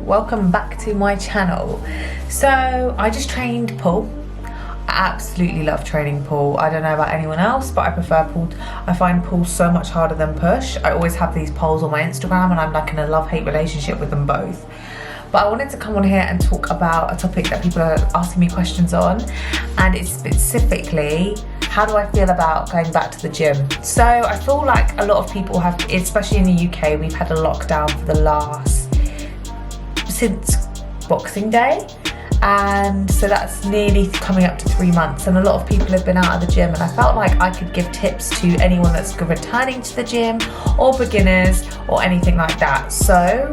Welcome back to my channel. So I just trained pull. I absolutely love training pull. I don't know about anyone else, but I prefer pull. I find pull so much harder than push. I always have these polls on my Instagram and I'm like in a love-hate relationship with them both. But I wanted to come on here and talk about a topic that people are asking me questions on, and it's specifically, how do I feel about going back to the gym? So I feel like a lot of people have, especially in the UK, we've had a lockdown for the last, since Boxing Day, and so that's nearly coming up to 3 months, and a lot of people have been out of the gym, and I felt like I could give tips to anyone that's returning to the gym or beginners or anything like that. So,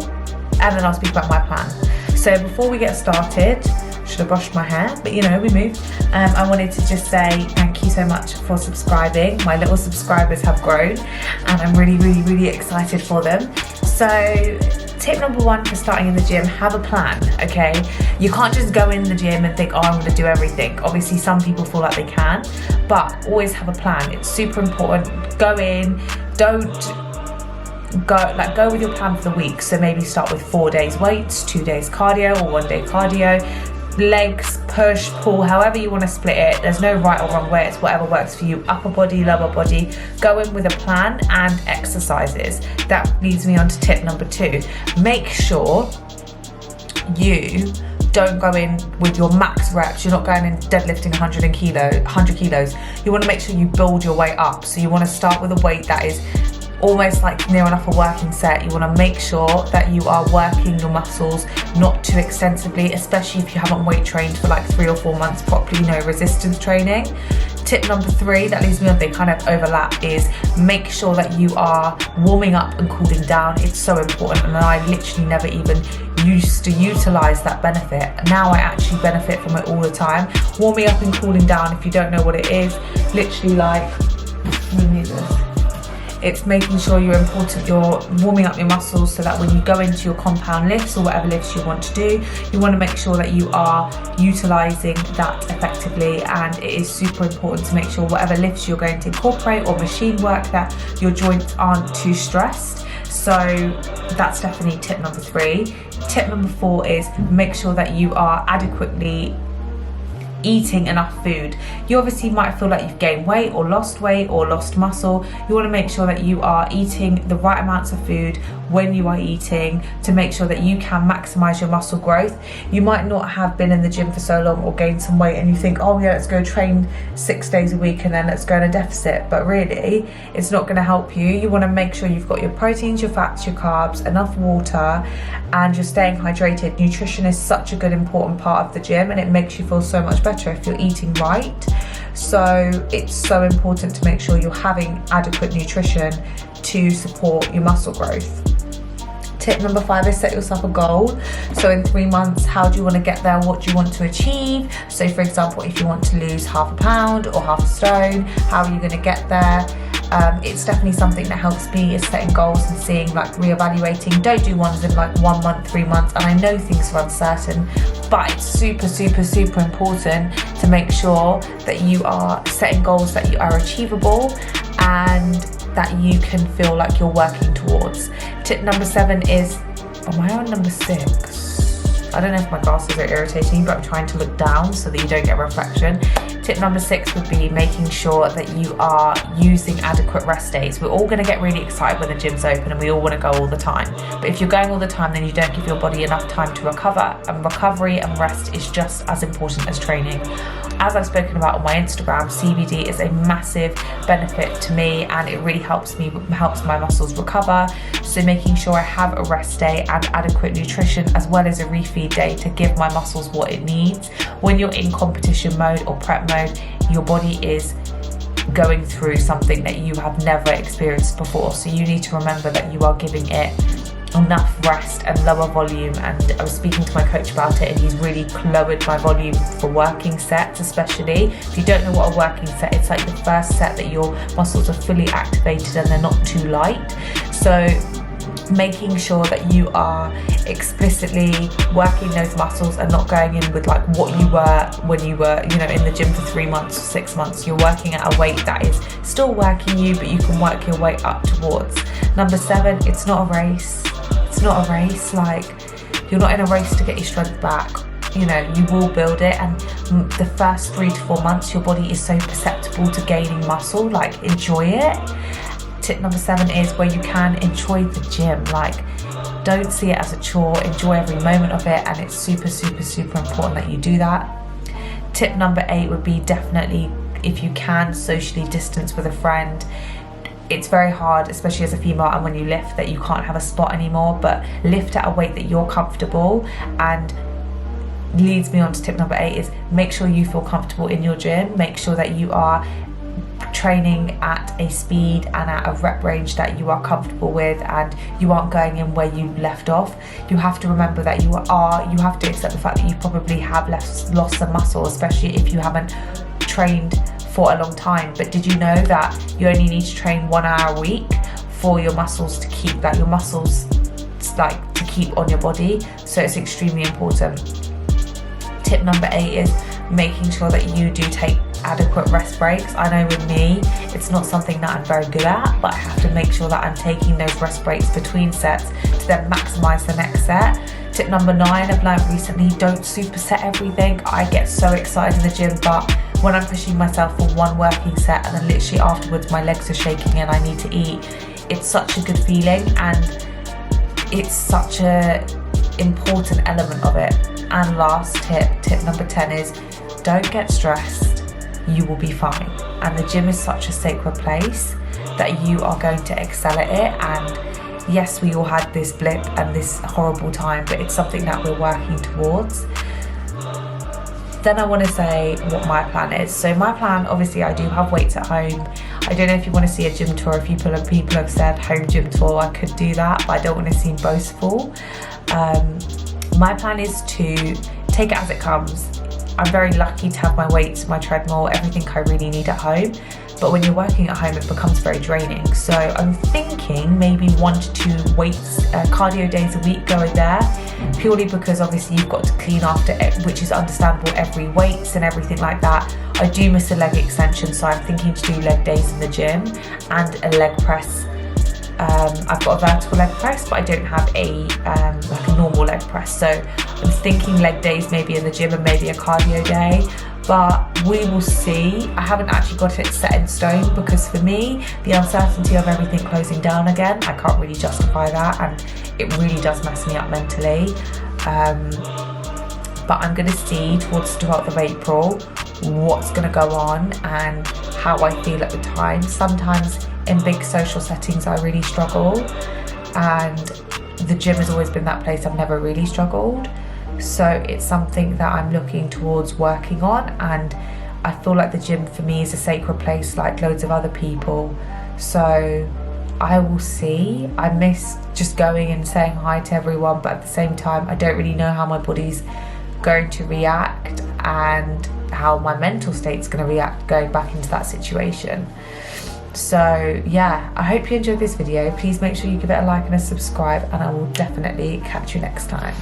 and then I'll speak about my plan. So before we get started, should have brushed my hair, but you know, we move. I wanted to just say thank you so much for subscribing. My little subscribers have grown and I'm really excited for them. So tip number one for starting in the gym, have a plan, okay? You can't just go in the gym and think, oh, I'm gonna do everything. Obviously some people feel like they can, but always have a plan. It's super important. Go in, don't go with your plan for the week. So maybe start with 4 days weights, 2 days cardio, or 1 day cardio, legs, push, pull, however you want to split it. There's no right or wrong way, it's whatever works for you. Upper body, lower body. Go in with a plan and exercises. That leads me on to tip number 2. Make sure you don't go in with your max reps. You're not going in deadlifting 100 kilos. You want to make sure you build your way up. So you want to start with a weight that is almost like near enough a working set. You want to make sure that you are working your muscles not too extensively, especially if you haven't weight trained for like 3 or 4 months properly, no resistance training. Tip number 3, that leads me on, they kind of overlap, is make sure that you are warming up and cooling down. It's so important, and I literally never even used to utilize that benefit. Now I actually benefit from it all the time. Warming up and cooling down, if you don't know what it is, literally like, it's making sure you're warming up your muscles so that when you go into your compound lifts or whatever lifts you want to do, you want to make sure that you are utilizing that effectively. And it is super important to make sure whatever lifts you're going to incorporate or machine work, that your joints aren't too stressed. So that's definitely tip number 3. Tip number 4 is make sure that you are adequately eating enough food. You obviously might feel like you've gained weight or lost muscle. You want to make sure that you are eating the right amounts of food when you are eating to make sure that you can maximize your muscle growth. You might not have been in the gym for so long or gained some weight and you think, oh yeah, let's go train 6 days a week and then let's go in a deficit, but really it's not going to help you. You want to make sure you've got your proteins, your fats, your carbs, enough water, and you're staying hydrated. Nutrition is such a good important part of the gym, and it makes you feel so much better if you're eating right. So it's so important to make sure you're having adequate nutrition to support your muscle growth. Tip number 5 is set yourself a goal. So in 3 months, how do you want to get there? What do you want to achieve? So for example, if you want to lose half a pound or half a stone, how are you going to get there? It's definitely something that helps me, is setting goals and seeing, like, reevaluating. Don't do ones in like 1 month, 3 months, and I know things are uncertain, but it's super important to make sure that you are setting goals that you are achievable and that you can feel like you're working towards. Tip number 7 is, am I on number 6? I don't know if my glasses are irritating, but I'm trying to look down so that you don't get reflection. Tip number 6 would be making sure that you are using adequate rest days. We're all going to get really excited when the gym's open and we all want to go all the time. But if you're going all the time, then you don't give your body enough time to recover, and recovery and rest is just as important as training. As I've spoken about on my Instagram, CBD is a massive benefit to me, and it really helps my muscles recover. So making sure I have a rest day and adequate nutrition as well as a refeed day to give my muscles what it needs. When you're in competition mode or prep mode, your body is going through something that you have never experienced before. So you need to remember that you are giving it enough rest and lower volume. And I was speaking to my coach about it, and he's really lowered my volume for working sets, especially. If you don't know what a working set, it's like the first set that your muscles are fully activated and they're not too light. So making sure that you are explicitly working those muscles and not going in with like what you were when you were, you know, in the gym for 3 months or 6 months. You're working at a weight that is still working you, but you can work your way up towards. Number 7, it's not a race. It's not a race. Like, you're not in a race to get your strength back. You know, you will build it, and the first 3 to 4 months your body is so perceptible to gaining muscle. Like, enjoy it. Tip number 7 is where you can enjoy the gym. Like, don't see it as a chore, enjoy every moment of it, and it's super important that you do that. Tip number 8 would be definitely, if you can, socially distance with a friend. It's very hard, especially as a female, and when you lift, that you can't have a spot anymore, but lift at a weight that you're comfortable. And leads me on to tip number 8 is make sure you feel comfortable in your gym. Make sure that you are training at a speed and at a rep range that you are comfortable with, and you aren't going in where you left off. You have to remember that you have to accept the fact that you probably have lost some muscle, especially if you haven't trained for a long time. But did you know that you only need to train 1 hour a week for your muscles to keep to keep on your body? So it's extremely important. Tip number 8 is making sure that you do take adequate rest breaks. I know with me, it's not something that I'm very good at, but I have to make sure that I'm taking those rest breaks between sets to then maximize the next set. Tip number 9, I've learned recently, don't superset everything. I get so excited in the gym, but when I'm pushing myself for one working set and then literally afterwards my legs are shaking and I need to eat, it's such a good feeling, and it's such a important element of it. And last tip number 10 is don't get stressed. You will be fine. And the gym is such a sacred place that you are going to excel at it. And yes, we all had this blip and this horrible time, but it's something that we're working towards. Then I want to say what my plan is. So my plan, obviously I do have weights at home. I don't know if you want to see a gym tour. If people have said home gym tour, I could do that, but I don't want to seem boastful. My plan is to take it as it comes. I'm very lucky to have my weights, my treadmill, everything I really need at home. But when you're working at home, it becomes very draining. So I'm thinking maybe 1 to 2 weights, cardio days a week going there, purely because obviously you've got to clean after it, which is understandable, every weights and everything like that. I do miss a leg extension, so I'm thinking to do leg days in the gym and a leg press. I've got a vertical leg press, but I don't have like a normal leg press. So I'm thinking leg days maybe in the gym and maybe a cardio day, but we will see. I haven't actually got it set in stone, because for me, the uncertainty of everything closing down again, I can't really justify that, and it really does mess me up mentally. But I'm going to see towards the 12th of April what's going to go on and how I feel at the time. Sometimes in big social settings I really struggle, and the gym has always been that place I've never really struggled. So it's something that I'm looking towards working on, and I feel like the gym for me is a sacred place like loads of other people. So I will see. I miss just going and saying hi to everyone, but at the same time I don't really know how my body's going to react and how my mental state's going to react going back into that situation. So yeah, I hope you enjoyed this video. Please make sure you give it a like and a subscribe, and I will definitely catch you next time.